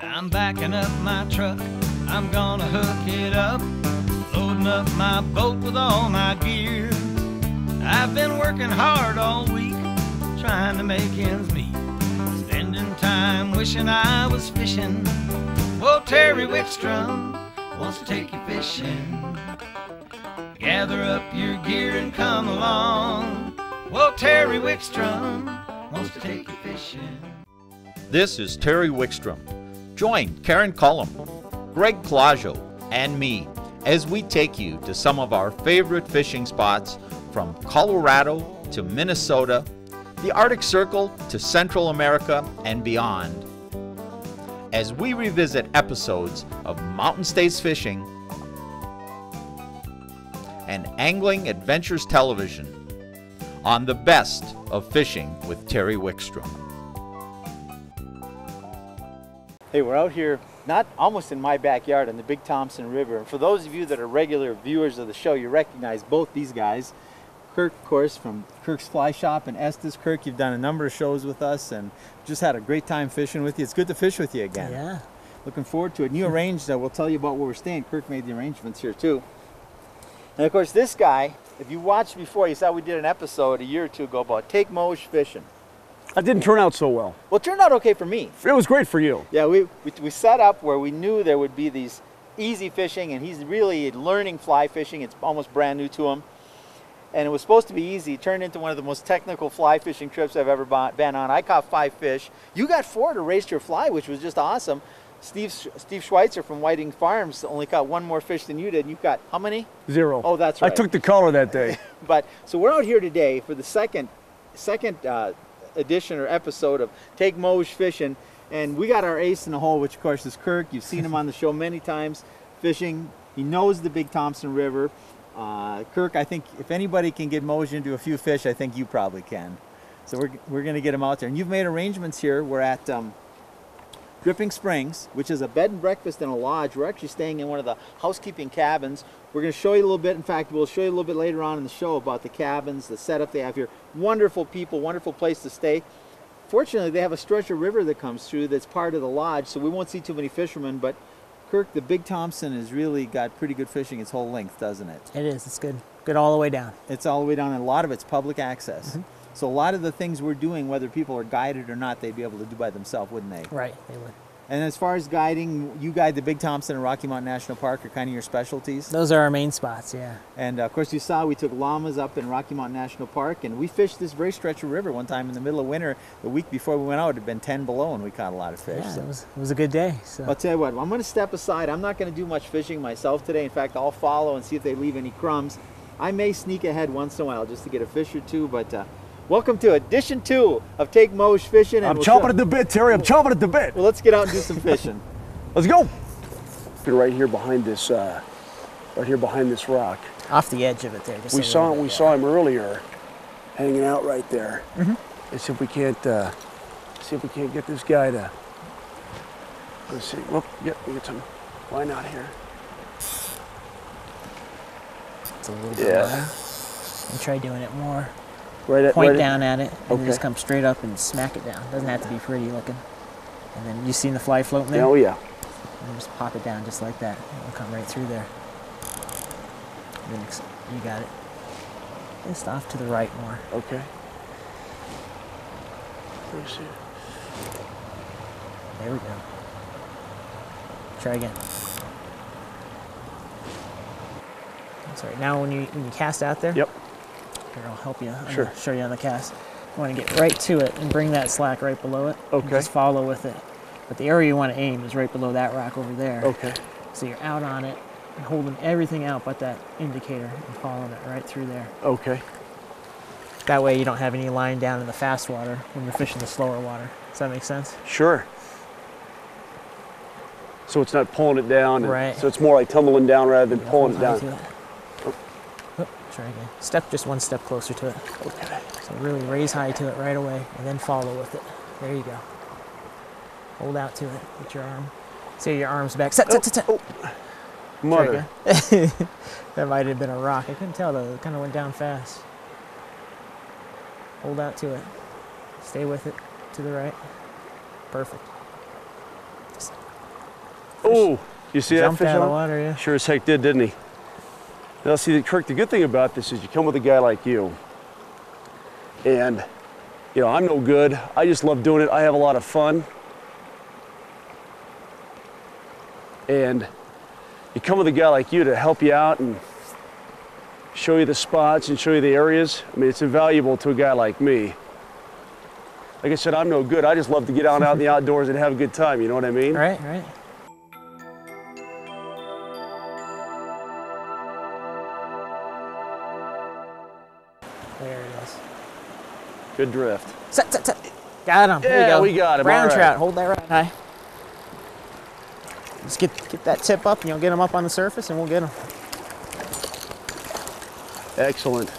I'm backing up my truck, I'm gonna hook it up, loading up my boat with all my gear. I've been working hard all week, trying to make ends meet, spending time wishing I was fishing. Well, Terry Wickstrom wants to take you fishing. Gather up your gear and come along. Well, Terry Wickstrom wants to take you fishing. This is Terry Wickstrom. Join Karen Cullum, Greg Clajo, and me as we take you to some of our favorite fishing spots from Colorado to Minnesota, the Arctic Circle to Central America and beyond, as we revisit episodes of Mountain States Fishing and Angling Adventures Television on the best of fishing with Terry Wickstrom. Hey, we're out here, not almost in my backyard on the Big Thompson River. And for those of you that are regular viewers of the show, you recognize both these guys. Kirk, of course, from Kirk's Fly Shop in Estes. Kirk, you've done a number of shows with us and just had a great time fishing with you. It's good to fish with you again. Yeah. Looking forward to it. And you arranged, we'll tell you about where we're staying. Kirk made the arrangements here too. And of course, this guy, if you watched before, you saw we did an episode a year or two ago about Take Moser fishing. That didn't turn out so well. Well, it turned out okay for me. It was great for you. Yeah, we set up where we knew there would be these easy fishing, and he's really learning fly fishing. It's almost brand new to him. And it was supposed to be easy. It turned into one of the most technical fly fishing trips I've ever been on. I caught 5 fish. You got 4 to race your fly, which was just awesome. Steve Schweitzer from Whiting Farms only caught 1 more fish than you did. You got how many? 0. Oh, that's right. I took the color that day. But so we're out here today for the second edition or episode of Take Moser Fishing, and we got our ace in the hole, which of course is Kirk. You've seen him on the show many times fishing. He knows the Big Thompson River. Kirk, I think if anybody can get Moser into a few fish, I think you probably can. So we're going to get him out there. And you've made arrangements here. We're at Dripping Springs, which is a bed and breakfast and a lodge. We're actually staying in one of the housekeeping cabins. We're going to show you a little bit. In fact, we'll show you a little bit later on in the show about the cabins, the setup they have here. Wonderful people, wonderful place to stay. Fortunately, they have a stretch of river that comes through that's part of the lodge, so we won't see too many fishermen. But Kirk, the Big Thompson has really got pretty good fishing its whole length, doesn't it? It is. It's good. Good all the way down. It's all the way down, and a lot of it's public access. Mm-hmm. So a lot of the things we're doing, whether people are guided or not, they'd be able to do by themselves, wouldn't they? Right, they would. And as far as guiding, you guide the Big Thompson and Rocky Mountain National Park are kind of your specialties? Those are our main spots, yeah. And of course you saw we took llamas up in Rocky Mountain National Park, and we fished this very stretch of river one time in the middle of winter. The week before we went out, it had been 10 below and we caught a lot of fish. Yeah, so. it was a good day. So. I'll tell you what, I'm going to step aside. I'm not going to do much fishing myself today. In fact, I'll follow and see if they leave any crumbs. I may sneak ahead once in a while just to get a fish or two, but welcome to edition 2 of Take Moser Fishing. I'm chomping at the bit, Terry. I'm chomping at the bit. Well, let's get out and do some fishing. Let's go. Right here behind this, rock. Off the edge of it there. Just we saw him earlier, hanging out right there. Mm-hmm. Let's see if we can't get this guy to. Let's see. Whoop. Yep. We get some line out here. It's a little bit lower. And try doing it more. Point down at it, and okay. just come straight up and smack it down. Doesn't have to be pretty looking. And then you seen the fly floating there? Oh yeah. And just pop it down just like that. It'll come right through there. Then you got it. Just off to the right more. Okay. Let me see. There we go. Try again. That's right. Now when you cast out there. Yep. Here, I'll help you. I'm Sure. gonna show you on the cast. You want to get right to it and bring that slack right below it. Okay. And just follow with it. But the area you want to aim is right below that rock over there. Okay. So you're out on it and holding everything out but that indicator and following it right through there. Okay. That way you don't have any line down in the fast water when you're fishing the slower water. Does that make sense? Sure. So it's not pulling it down. Right. So it's more like tumbling down rather than pulling it down. Oh, try again. Just one step closer to it. Okay. So really raise high to it right away and then follow with it. There you go. Hold out to it with your arm. See your arms back. Set. Oh. Mother. That might have been a rock. I couldn't tell though. It kind of went down fast. Hold out to it. Stay with it to the right. Perfect. Oh, you see that Jumped fish? out of on? the water, yeah. Sure as heck did, didn't he? Now, see, Kirk, the good thing about this is you come with a guy like you, and, you know, I'm no good. I just love doing it. I have a lot of fun. And you come with a guy like you to help you out and show you the spots and show you the areas. I mean, it's invaluable to a guy like me. Like I said, I'm no good. I just love to get out in the outdoors and have a good time. You know what I mean? Right, right. There it is. Good drift. Set, set, set. Got him. There you Yeah, go. we got him. Brown All right. trout. Hold that right high. Just get that tip up, and you'll get him up on the surface, and we'll get him. Excellent.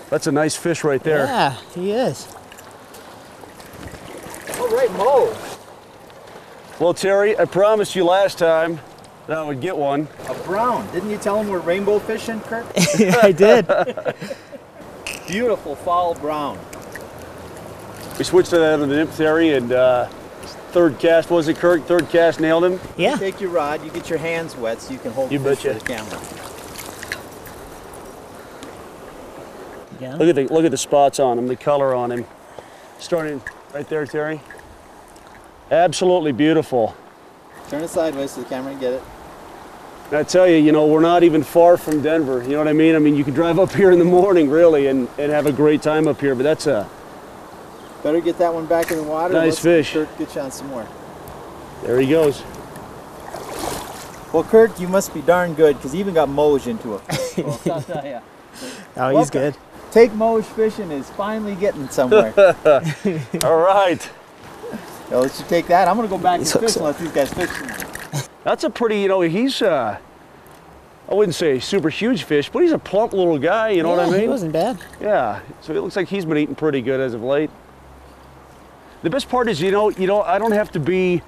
That's a nice fish right there. Yeah, he is. All right, Mo. Well, Terry, I promised you last time that I would get one. A brown. Didn't you tell him we're rainbow fishing, Kirk? Yeah, I did. Beautiful fall brown. We switched to that on the nymph, Terry, and third cast, was it, Kirk? Third cast nailed him. Yeah. You take your rod, you get your hands wet so you can hold You the fish betcha. for the camera. Yeah. Look at the spots on him, the color on him. Starting right there, Terry. Absolutely beautiful. Turn it sideways so the camera can get it. And I tell you, you know, we're not even far from Denver. You know what I mean? I mean, you can drive up here in the morning, really, and have a great time up here. But that's a Better get that one back in the water. Nice Let's fish. Kirk, get you on some more. there he goes. Well, Kirk, you must be darn good because you even got Moj into it. Well, I'll tell ya. Oh, he's Welcome. good. Take Moj fishing is finally getting somewhere. All right. I'll let you take that. I'm going to go back and These fish hooks and let these guys fish some more. That's a pretty, you know, he's, I wouldn't say a super huge fish, but he's a plump little guy, you know what I Yeah, mean? He wasn't bad. Yeah, so it looks like he's been eating pretty good as of late. The best part is, you know, I don't have to be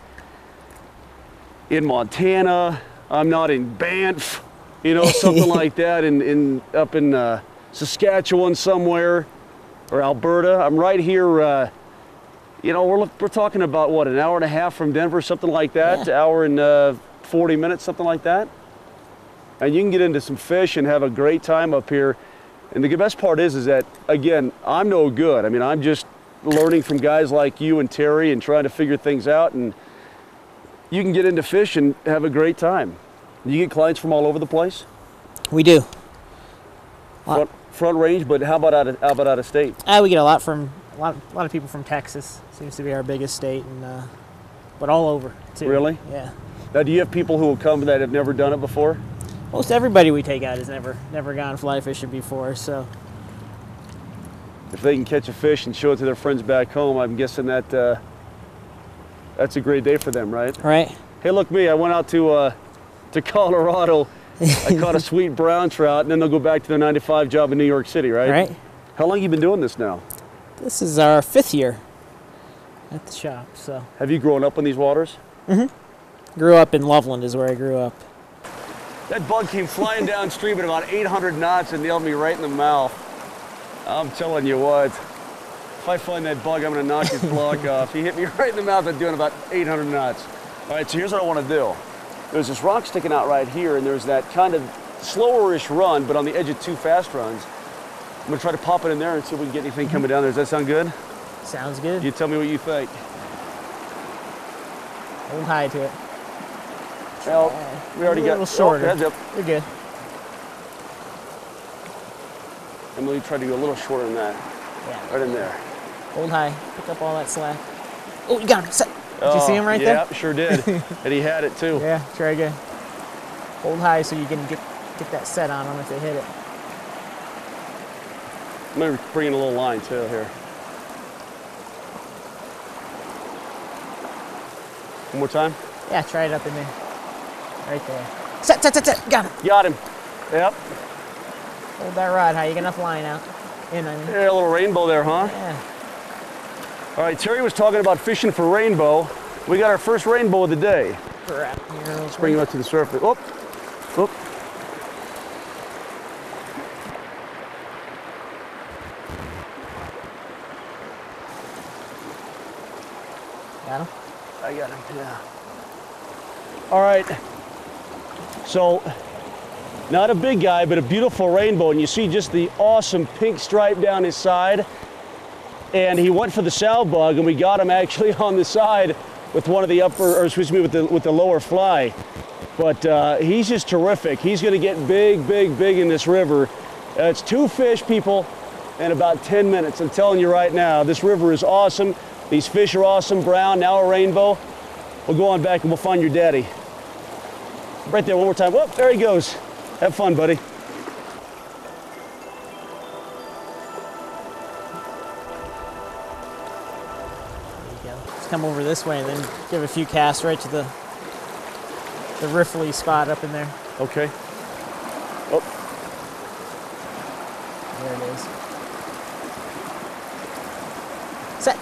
in Montana. I'm not in Banff, you know, something like that, up in Saskatchewan somewhere, or Alberta. I'm right here. You know, we're talking about what, an hour and a half from Denver, something like that. Yeah. Hour and 40 minutes, something like that. And you can get into some fish and have a great time up here. And the best part is that, again, I'm no good. I mean, I'm just learning from guys like you and Terry and trying to figure things out. And you can get into fish and have a great time. You get clients from all over the place? We do. Front range, but how about out of state? We get a lot of people from Texas. Seems to be our biggest state, and but all over too. Really? Yeah. Now, do you have people who will come that have never done it before? Most everybody we take out has never gone fly fishing before, so If they can catch a fish and show it to their friends back home, I'm guessing that that's a great day for them, right? right. Hey, look me! I went out to Colorado. I caught a sweet brown trout, and then they'll go back to their 9-to-5 job in New York City, right? Right. How long have you been doing this now? This is our 5th year at the shop. So Have you grown up in these waters? grew up in Loveland is where I grew up. That bug came flying downstream at about 800 knots and nailed me right in the mouth. I'm telling you what, if I find that bug, I'm gonna knock his block off. He hit me right in the mouth at doing about 800 knots. All right, so here's what I wanna do. There's this rock sticking out right here, and there's that kind of slower-ish run, but on the edge of 2 fast runs. I'm gonna try to pop it in there and see if we can get anything coming down there. Does that sound good? Sounds good. You tell me what you think. Hold high to it. Well, we already a got little shorter. Oh, heads up. You're good. Emily, try to go a little shorter than that. Yeah. Right in there. Hold high. Pick up all that slack. Oh, you got him. Set. Did you see him right there? Yeah, sure did. And he had it too. Yeah, try again. Hold high so you can get that set on them if they hit it. I'm gonna bring in a little line too here. One more time. Yeah, try it up in there. Right there. Set, set, set, set. Got him. Got him. Yep. Hold that rod high. You got enough line out. In, I mean. Yeah, a little rainbow there, huh? Yeah. All right, Terry was talking about fishing for rainbow. We got our first rainbow of the day. Crap. Here, Let's bring it up to the surface. Oop. Oop. Got him? I got him, yeah. All right. So, not a big guy, but a beautiful rainbow. And you see just the awesome pink stripe down his side. And he went for the sow bug, and we got him actually on the side with one of the upper, or excuse me, with the lower fly. But he's just terrific. He's going to get big, big, big in this river. It's 2 fish, people, in about 10 minutes. I'm telling you right now, this river is awesome. These fish are awesome, brown, now a rainbow. We'll go on back and we'll find your daddy. Right there, one more time. Whoop, there he goes. Have fun, buddy. Just come over this way and then give a few casts right to the riffly spot up in there. Okay. Oh. There it is. Set.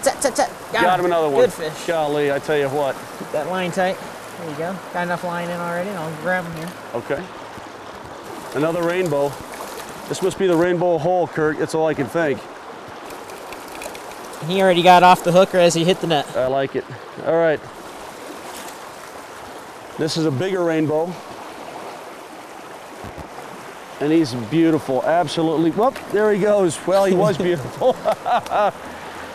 Got him another one. Good fish. Golly, I tell you what. Keep that line tight. There you go. Got enough line in already, and I'll grab him here. Okay. Another rainbow. This must be the rainbow hole, Kirk. That's all I can think. He already got off the hooker as he hit the net. I like it. All right. This is a bigger rainbow. And he's beautiful, absolutely. Whoop, there he goes. Well, he was beautiful.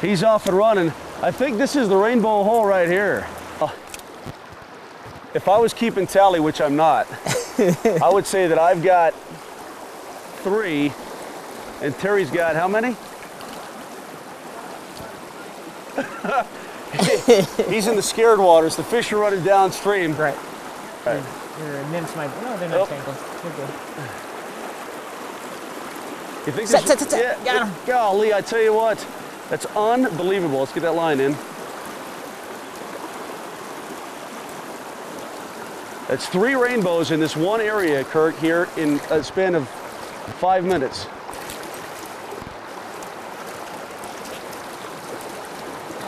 He's off and running. I think this is the rainbow hole right here. If I was keeping tally, which I'm not, I would say that I've got 3, and Terry's got how many? He's in the scared waters. The fish are running downstream. Right. Right. Your nymphs might. No, they're not tangled. They're good. You think Set. Yeah, Got him. Golly, I tell you what, that's unbelievable. Let's get that line in. That's 3 rainbows in this one area, Kirk, here in a span of 5 minutes.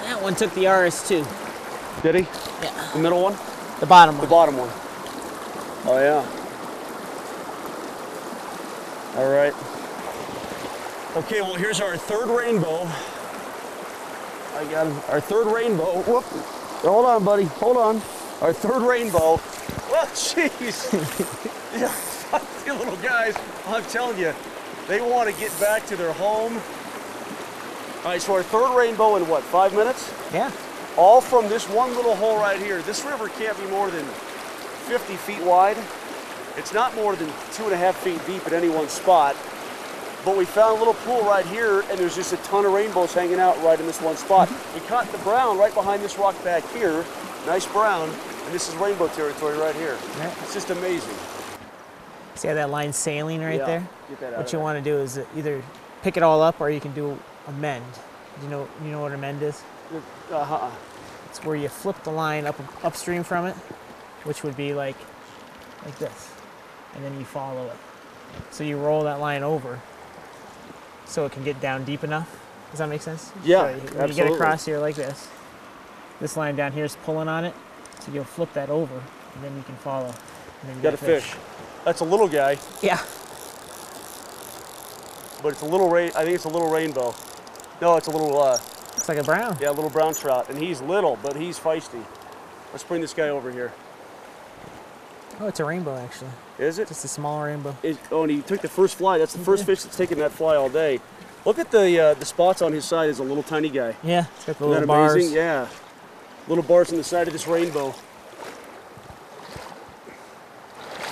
That one took the RS2. Did he? Yeah. The middle one? The bottom one. The bottom one. Oh, yeah. All right. Okay, well, here's our 3rd rainbow. I got him. Our 3rd rainbow. Whoop. Hold on, buddy. Hold on. Our 3rd rainbow. Oh, jeez. Yeah, you little guys, I'm telling you, they want to get back to their home. All right, so our 3rd rainbow in what, 5 minutes? Yeah. All from this one little hole right here. This river can't be more than 50 feet wide. It's not more than 2.5 feet deep at any one spot. But we found a little pool right here, and there's just a ton of rainbows hanging out right in this one spot. We caught the brown right behind this rock back here. Nice brown. And this is rainbow territory right here. Right. It's just amazing. See how that line's sailing right there? Get that out What you want to do is either pick it all up or you can do a mend. You know what a mend is? Uh-huh. It's where you flip the line upstream from it, which would be like this, and then you follow it. So you roll that line over so it can get down deep enough. Does that make sense? Yeah, so when absolutely. you get across here like this line down here is pulling on it, so you'll flip that over, and then you can follow. And then You got a fish. That's a little guy, Yeah. but it's a little I think it's a little rainbow. No, it's a little, Looks like a brown. yeah, a little brown trout. And he's little, but he's feisty. Let's bring this guy over here. Oh, it's a rainbow actually. Is it? Just a small rainbow. Oh, and he took the first fly. That's the first fish that's taken that fly all day. Look at the spots on his side. Is a little tiny guy. Yeah, it's got the Isn't little that bars. amazing? Yeah. Little bars on the side of this rainbow.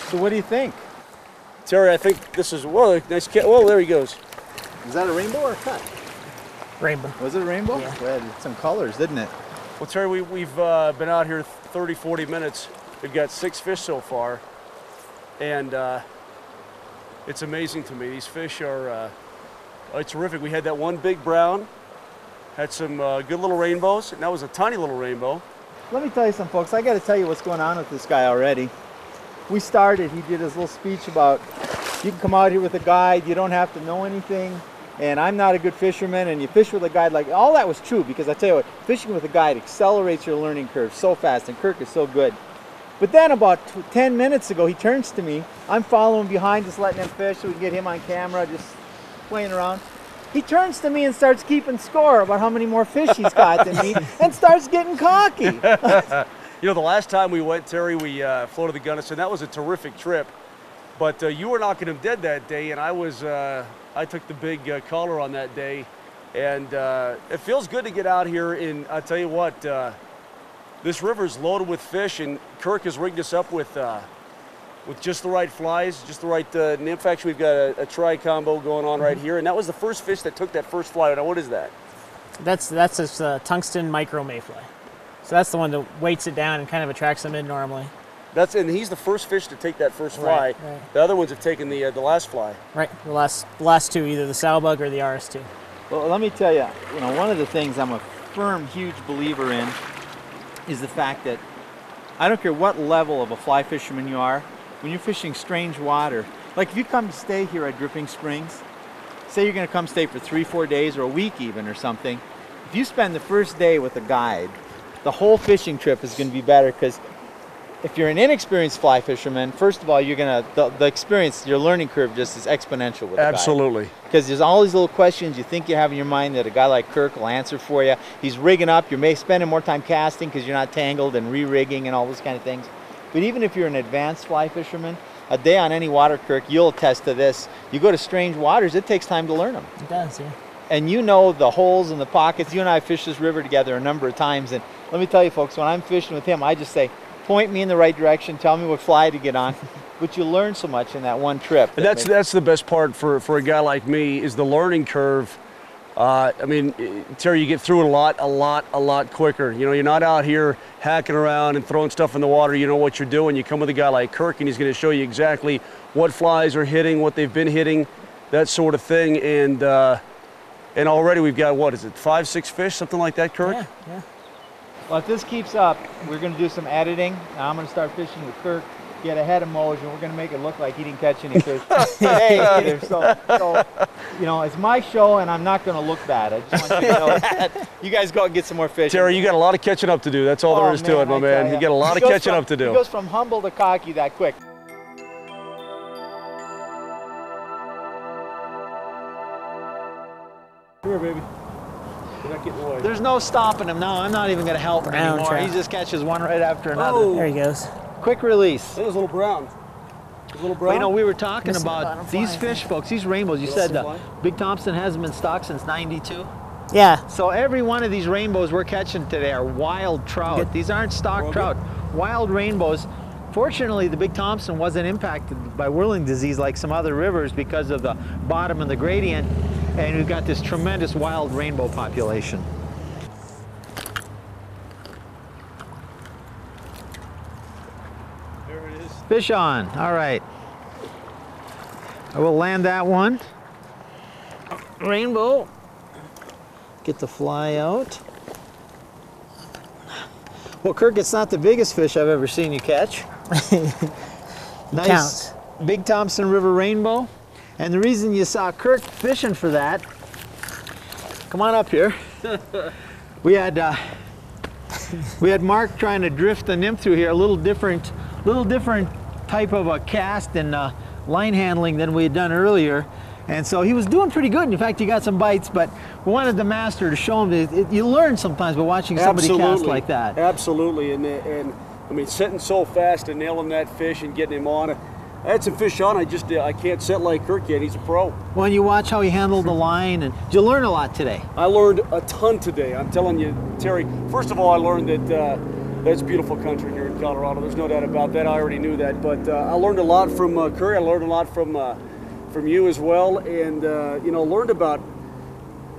So what do you think? Terry, I think this is, whoa, nice cat. Whoa, there he goes. Is that a rainbow or a cut? Rainbow. Was it a rainbow? Yeah. Well, it had some colors, didn't it? Well, Terry, we've been out here 30, 40 minutes. We've got 6 fish so far. And it's amazing to me. These fish are terrific. We had that one big brown, had some good little rainbows, and that was a tiny little rainbow. Let me tell you something, folks. I got to tell you what's going on with this guy already. We started, he did his little speech about you can come out here with a guide, you don't have to know anything, and I'm not a good fisherman, and you fish with a guide. Like, all that was true, because I tell you what, fishing with a guide accelerates your learning curve so fast, and Kirk is so good. But then about 10 minutes ago, he turns to me. I'm following behind, just letting him fish so we can get him on camera, just playing around. He turns to me and starts keeping score about how many more fish he's got than me, and starts getting cocky. You know, the last time we went, Terry, we floated the Gunnison. That was a terrific trip. But you were knocking him dead that day, and I took the big collar on that day. And it feels good to get out here, and I tell you what, this river's loaded with fish, and Kirk has rigged us up with just the right flies, just the right nymph. Actually, we've got a tri-combo going on right here, and that was the first fish that took that first fly. Now, what is that? That's this tungsten micro mayfly. So that's the one that weights it down and kind of attracts them in normally. And he's the first fich to take that first fly. Right. The other ones have taken the last fly. Right, the last two, either the sow bug or the RS2. Well, let me tell you, one of the things I'm a firm, huge believer in is the fact that I don't care what level of a fly fisherman you are, when you're fishing strange water, like if you come to stay here at Dripping Springs, say you're going to come stay for 3-4 days or a week even or something, if you spend the first day with a guide, the whole fishing trip is going to be better, because if you're an inexperienced fly fisherman, first of all, you're gonna the experience, your learning curve just is exponential with a guide. Absolutely. Because there's all these little questions you think you have in your mind that a guy like Kirk will answer for you. He's rigging up. You're spending more time casting because you're not tangled and re-rigging and all those kind of things. But even if you're an advanced fly fisherman, a day on any water, Kirk, you'll attest to this. You go to strange waters, it takes time to learn them. It does, yeah. And you know the holes and the pockets. You and I fished this river together a number of times, and let me tell you, folks, when I'm fishing with him, I just say, point me in the right direction, tell me what fly to get on. But you learn so much in that one trip. And that's the best part for a guy like me, is the learning curve. I mean, Terry, you get through it a lot quicker. You know, you're not out here hacking around and throwing stuff in the water. You know what you're doing. You come with a guy like Kirk, and he's going to show you exactly what flies are hitting, what they've been hitting, that sort of thing. And already we've got, what is it, 5-6 fish, something like that, Kirk? Yeah. Well, if this keeps up, we're going to do some editing. Now I'm going to start fishing with Kirk, get ahead of Moj, and we're going to make it look like he didn't catch any fish today either. So, it's my show, and I'm not going to look bad. I just want you to know that. You guys go out and get some more fish. Terry, you got a lot of catching up to do. That's all there is to it, my man. You got a lot of catching up to do. He goes from humble to cocky that quick. Come here, baby. You're not getting away. There's no stopping him now. I'm not even going to help him anymore. trout. He just catches one right after another. Oh. There he goes. Quick release. There's a little brown. Well, we were talking Missing the about bottom these fly, fish, folks, these rainbows. You said fly? Big Thompson hasn't been stocked since '92. Yeah. So every one of these rainbows we're catching today are wild trout. Good. These aren't stock trout. Wild rainbows. Fortunately, the Big Thompson wasn't impacted by whirling disease like some other rivers because of the bottom and the gradient. And we've got this tremendous wild rainbow population. There it is. Fish on. All right. I will land that one. Rainbow. Get the fly out. Well, Kirk, it's not the biggest fish I've ever seen you catch. Nice counts. Big Thompson River rainbow. And the reason you saw Kirk fishing for that, come on up here. We had Mark trying to drift the nymph through here, a little different type of a cast and line handling than we had done earlier. And so he was doing pretty good. In fact, he got some bites, but we wanted the master to show him that you learn sometimes by watching somebody cast like that. Absolutely, and I mean, setting so fast and nailing that fish and getting him on. I had some fish on. I can't set like Kirk yet. He's a pro. When you watch how he handled the line, and did you learn a lot today? I learned a ton today. I'm telling you, Terry. First of all, I learned that that's beautiful country here in Colorado. There's no doubt about that. I already knew that, but I learned a lot from Kirk. I learned a lot from you as well, and learned about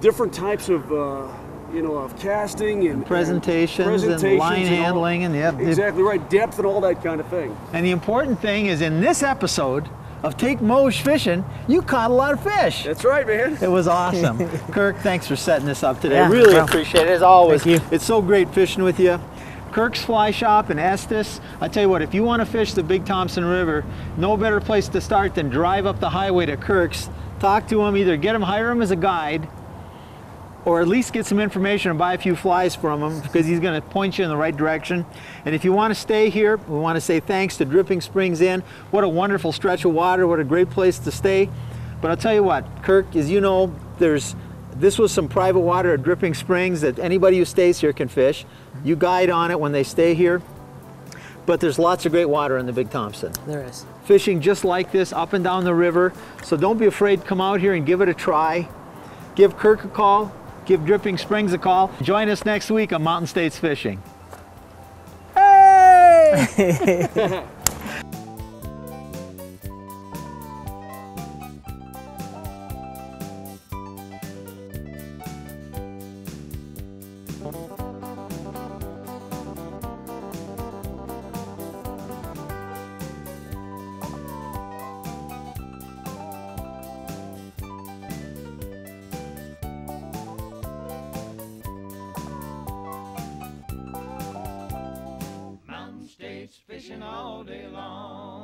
different types of of casting and presentations and line handling and exactly right, depth and all that kind of thing. And the important thing is, in this episode of Take Moj Fishing, you caught a lot of fish. That's right, man. It was awesome. Kirk, thanks for setting this up today. Yeah, really well, appreciate it, as always. thank you. It's so great fishing with you. Kirk's Fly Shop in Estes. I tell you what, if you want to fish the Big Thompson River, no better place to start than drive up the highway to Kirk's, talk to him, either hire him as a guide, or at least get some information and buy a few flies from him, because he's going to point you in the right direction. And if you want to stay here, we want to say thanks to Dripping Springs Inn. What a wonderful stretch of water, what a great place to stay. But I'll tell you what, Kirk, as you know, this was some private water at Dripping Springs that anybody who stays here can fish. You guide on it when they stay here. But there's lots of great water in the Big Thompson. There is. Fishing just like this up and down the river. So don't be afraid, come out here and give it a try. Give Kirk a call, give Dripping Springs a call. Join us next week on Mountain States Fishing. Hey! Mountain States fishing all day long.